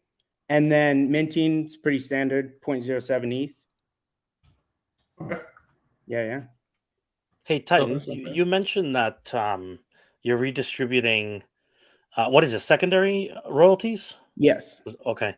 And then minting is pretty standard, 0.07 ETH. Okay. Yeah. Hey, Titan, Okay. you mentioned that you're redistributing, what is it, secondary royalties? Yes. Okay.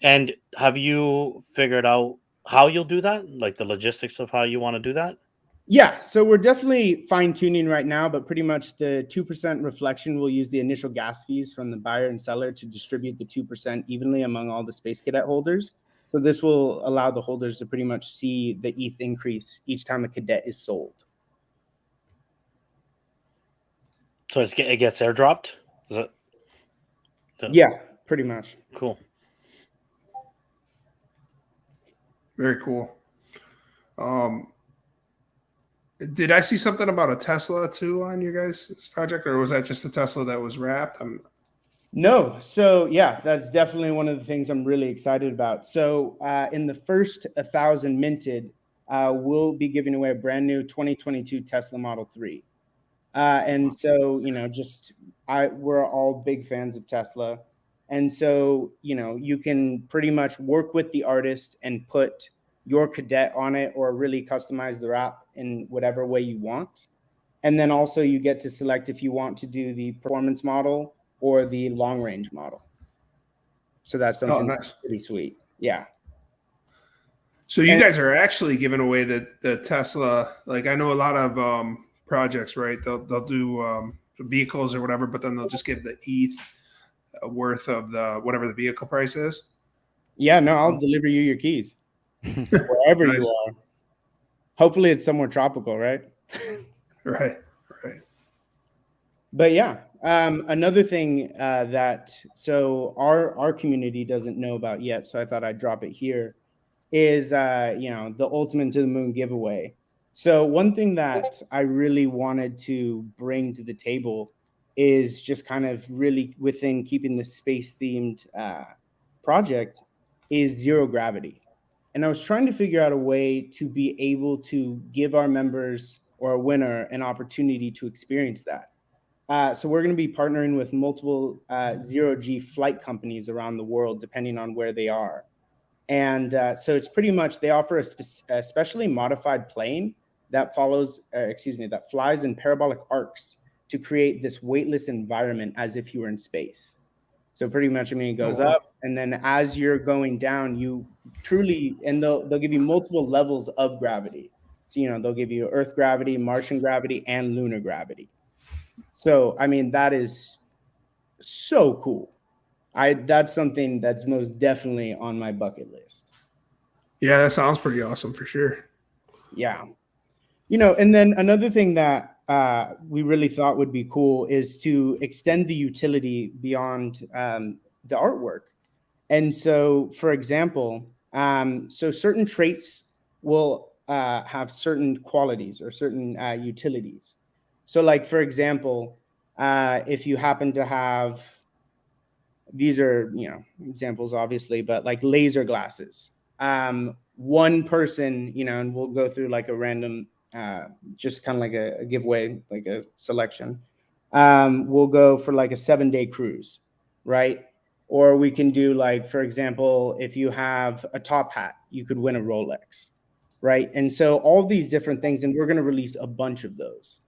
And have you figured out how you'll do that? Like the logistics of how you want to do that? Yeah, so we're definitely fine tuning right now, but pretty much the 2% reflection will use the initial gas fees from the buyer and seller to distribute the 2% evenly among all the Space Cadet holders. So this will allow the holders to pretty much see the ETH increase each time a cadet is sold. So it gets airdropped? Is that Yeah, pretty much. cool? Very cool. Did I see something about a Tesla too on your guys' project, or was that just a Tesla that was wrapped? No, so yeah, that's definitely one of the things I'm really excited about. So in the first 1,000 minted, we'll be giving away a brand new 2022 Tesla Model 3. And so, we're all big fans of Tesla. And so, you can pretty much work with the artist and put your cadet on it or really customize the wrap in whatever way you want. And then also you get to select if you want to do the performance model or the long range model. So that's something nice. That's pretty sweet. Yeah. So you guys are actually giving away the Tesla. Like I know a lot of projects, right? They'll do vehicles or whatever, but then they'll just give the ETH worth of the whatever the vehicle price is. Yeah, no, I'll deliver you your keys wherever Nice. you are. Hopefully it's somewhere tropical, right? Right. But yeah, another thing so our community doesn't know about yet, so I thought I'd drop it here, is the Ultimate to the Moon giveaway. So one thing that I really wanted to bring to the table is just kind of really within keeping the space themed project is zero gravity. And I was trying to figure out a way to be able to give our members or a winner an opportunity to experience that. So we're going to be partnering with multiple zero-G flight companies around the world, depending on where they are. And so it's pretty much, they offer a specially modified plane that that flies in parabolic arcs to create this weightless environment as if you were in space. So pretty much, it goes up, and then as you're going down, you truly, and they'll give you multiple levels of gravity. So, they'll give you Earth gravity, Martian gravity, and lunar gravity. So, that is so cool. That's something that's most definitely on my bucket list. Yeah, that sounds pretty awesome for sure. Yeah. And then another thing that we really thought would be cool is to extend the utility beyond the artwork. And so, for example, so certain traits will have certain qualities or certain utilities. So like, for example, if you happen to have, these are, examples obviously, but like laser glasses, one person, and we'll go through like a random, just kind of like a giveaway, like a selection. We'll go for like a 7-day cruise, right? Or we can do like, for example, if you have a top hat, you could win a Rolex, right? And so all these different things, and we're going to release a bunch of those.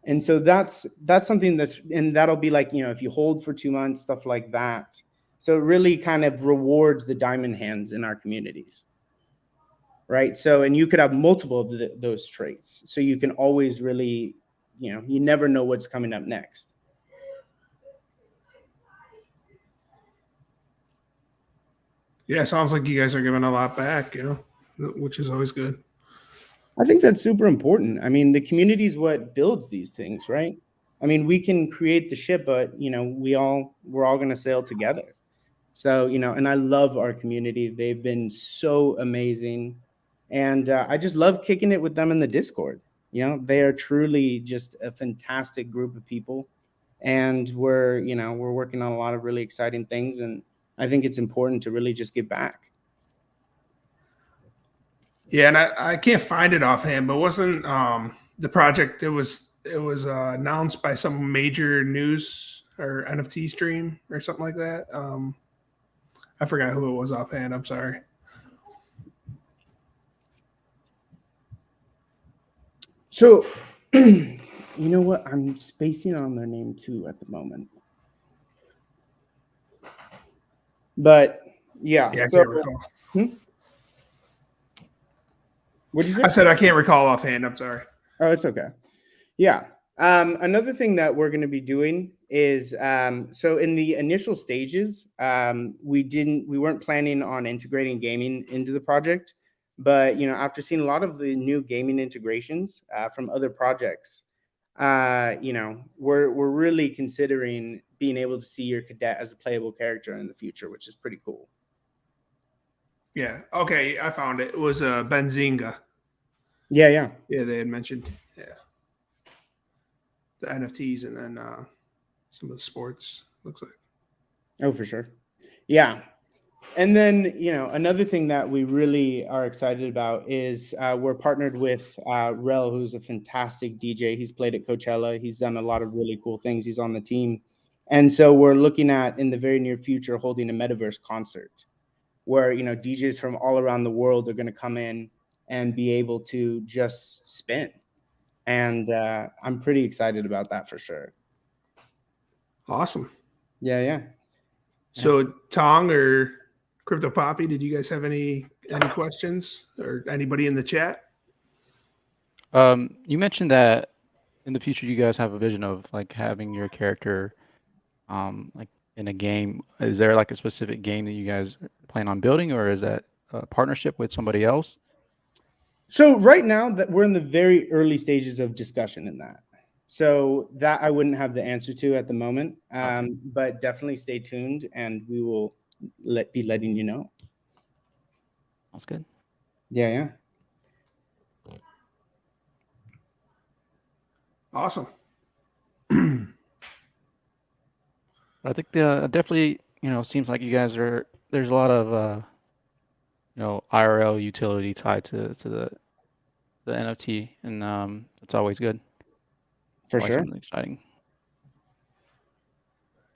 And so that's something and that'll be like, if you hold for 2 months, stuff like that. So it really kind of rewards the diamond hands in our communities. Right. So, and you could have multiple of those traits. So you can always really, you never know what's coming up next. Yeah, sounds like you guys are giving a lot back, which is always good. I think that's super important. The community is what builds these things, right? We can create the ship, but we're all going to sail together. So, and I love our community. They've been so amazing. And I just love kicking it with them in the Discord. They are truly just a fantastic group of people. And we're working on a lot of really exciting things. And I think it's important to really just give back. Yeah, and I can't find it offhand, but wasn't the project, it was announced by some major news or NFT stream or something like that. I forgot who it was offhand. I'm sorry. So, you know what? I'm spacing on their name too at the moment. But yeah, Yeah, I so can't recall. what'd you say? I said I can't recall offhand. I'm sorry. Oh, it's okay. Yeah. Another thing that we're going to be doing is so in the initial stages, we weren't planning on integrating gaming into the project, but after seeing a lot of the new gaming integrations from other projects, we're really considering being able to see your cadet as a playable character in the future, which is pretty cool. Yeah. Okay. I found it. It was Benzinga. Yeah. Yeah, they had mentioned. Yeah. The NFTs and then some of the sports, looks like. Oh, for sure. Yeah. And then, another thing that we really are excited about is we're partnered with Rel, who's a fantastic DJ. He's played at Coachella. He's done a lot of really cool things. He's on the team. And so we're looking at, in the very near future, holding a Metaverse concert where, DJs from all around the world are going to come in and be able to just spin. And I'm pretty excited about that for sure. Awesome. Yeah. So Tong or Cryptopapi, did you guys have any questions or anybody in the chat? You mentioned that in the future you guys have a vision of like having your character like in a game. Is there like a specific game that you guys plan on building, or is that a partnership with somebody else? So right now that we're in the very early stages of discussion in that. So that I wouldn't have the answer to at the moment, but definitely stay tuned and we will be letting you know. That's good. Yeah. Awesome. I think definitely, seems like you guys there's a lot of IRL utility tied to the NFT, and it's always good. For Always sure. something exciting.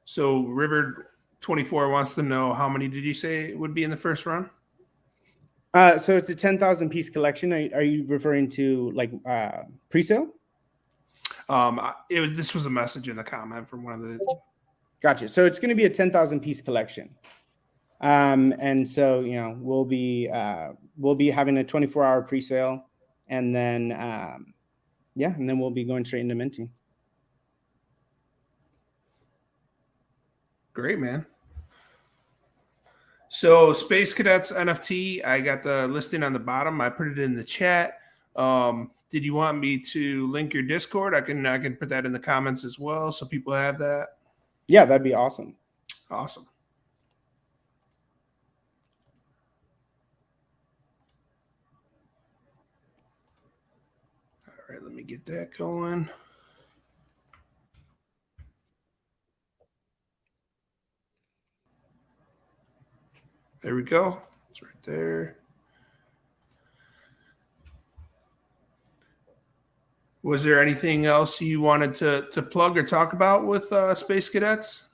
So River 24 wants to know how many did you say would be in the first run? So it's a 10,000 piece collection. Are you referring to like pre-sale? This was a message in the comment from one of the. Gotcha. So it's going to be a 10,000 piece collection. And so, we'll be having a 24-hour pre-sale, and then and then we'll be going straight into minting. Great, man. So Space Cadets NFT, I got the listing on the bottom. I put it in the chat. Did you want me to link your Discord? I can put that in the comments as well, so people have that. Yeah, that'd be awesome. Awesome. All right, let me get that going. There we go. It's right there. Was there anything else you wanted to plug or talk about with Space Cadets?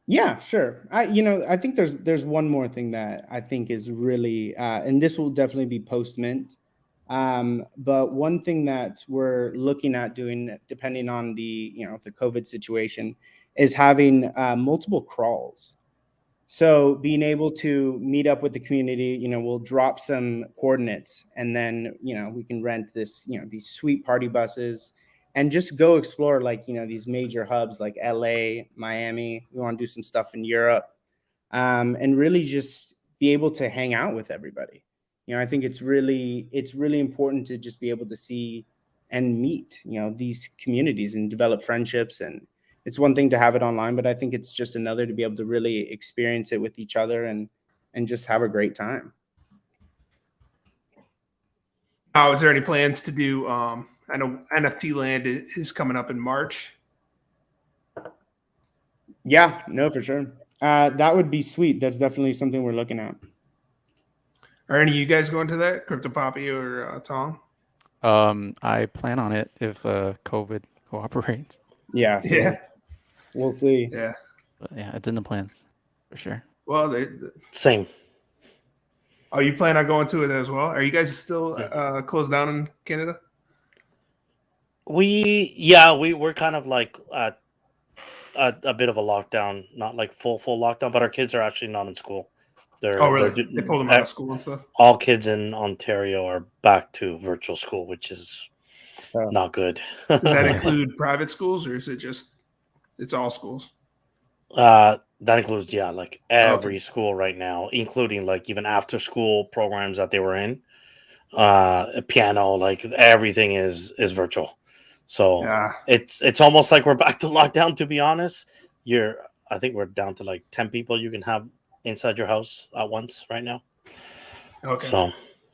Yeah, sure. I think there's one more thing that I think is really, and this will definitely be post mint. But one thing that we're looking at doing, depending on the COVID situation, is having multiple crawls. So being able to meet up with the community, we'll drop some coordinates, and then we can rent this, these sweet party buses, and just go explore these major hubs like LA, Miami. We want to do some stuff in Europe, and really just be able to hang out with everybody. I think it's really important to just be able to see and meet, these communities and develop friendships. And it's one thing to have it online, but I think it's just another to be able to really experience it with each other and just have a great time. Is there any plans to do? I know NFT Land is coming up in March. Yeah, no, for sure. That would be sweet. That's definitely something we're looking at. Are any of you guys going to that, Cryptopapi or Tong? I plan on it if COVID cooperates. Yeah. So Yeah. we'll see. Yeah. But yeah, it's in the plans for sure. Well, Same. oh, you plan on going to it as well? Are you guys still closed down in Canada? We're kind of like a bit of a lockdown, not like full lockdown, but our kids are actually not in school. Oh, really? They pulled them out of school and stuff? All kids in Ontario are back to virtual school, which is not good. Does that include private schools, or is it just it's all schools? That includes like every school right now, including like even after school programs that they were in. Piano, like everything is virtual. So it's almost like we're back to lockdown, to be honest. I think we're down to like 10 people you can have inside your house at once right now. Okay. So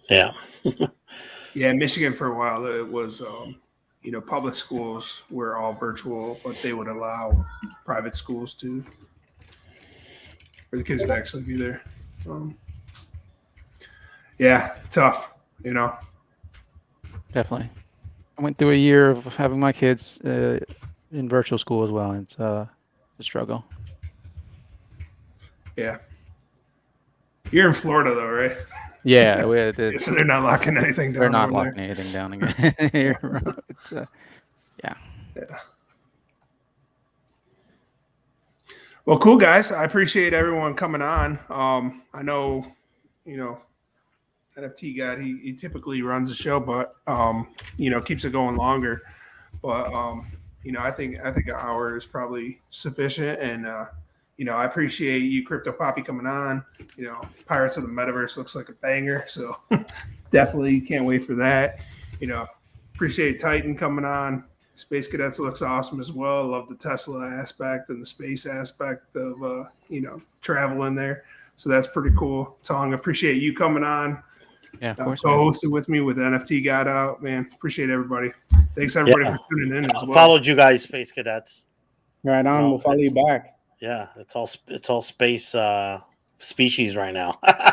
yeah. Yeah, Michigan for a while it was public schools were all virtual, but they would allow private schools for the kids to actually be there. Yeah, tough, Definitely. I went through a year of having my kids in virtual school as well. It's a struggle. Yeah. You're in Florida though, right? Yeah, so they're not locking anything down. They're not locking anything down again. It's, yeah. Well, cool guys. I appreciate everyone coming on. I know, NFT guy, he typically runs the show, but keeps it going longer. But I think an hour is probably sufficient. And I appreciate you, Cryptopapi, coming on. Pirates of the Metaverse looks like a banger, so definitely can't wait for that. Appreciate Titan coming on. Space Cadets looks awesome as well. Love the Tesla aspect and the space aspect of travel in there. So that's pretty cool. Thong, appreciate you coming on. Yeah, of course. Co-hosted with me with NFT Got Out, man. Appreciate everybody. Thanks everybody for tuning in as well. Followed you guys, Space Cadets. Right on. We'll follow you back. Yeah, it's all space species right now.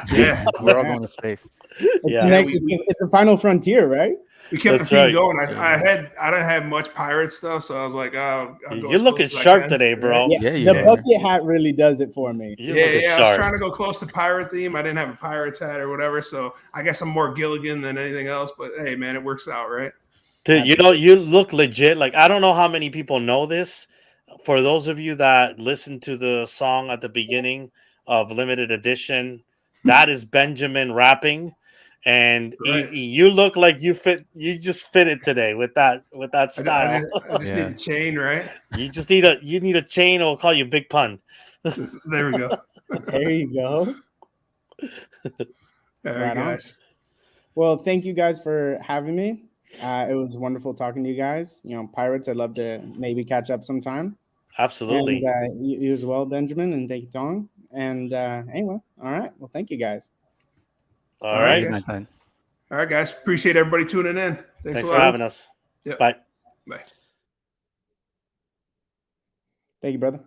Yeah, we're all going to space. It's the final frontier, right? We kept the theme going. I didn't have much pirate stuff, so I was like, "Oh, you're looking sharp today, bro." Yeah, the bucket hat really does it for me. I was trying to go close to pirate theme. I didn't have a pirate's hat or whatever, so I guess I'm more Gilligan than anything else. But hey, man, it works out, right? Dude, you look legit. Like, I don't know how many people know this. For those of you that listen to the song at the beginning of Limited Edition, that is Benjamin rapping. And you look like you just fit it today with that style. I just need a chain, right? You just need a chain, or we'll call you Big Pun. There we go. There you go. All right, guys. Well, thank you guys for having me. It was wonderful talking to you guys. Pirates, I'd love to maybe catch up sometime. Absolutely. And you as well, Benjamin, and thank you, Thong. And anyway, all right. Well, thank you guys. All right. All right, guys. Appreciate everybody tuning in. Thanks a lot for having us. Yep. Bye. Bye. Thank you, brother.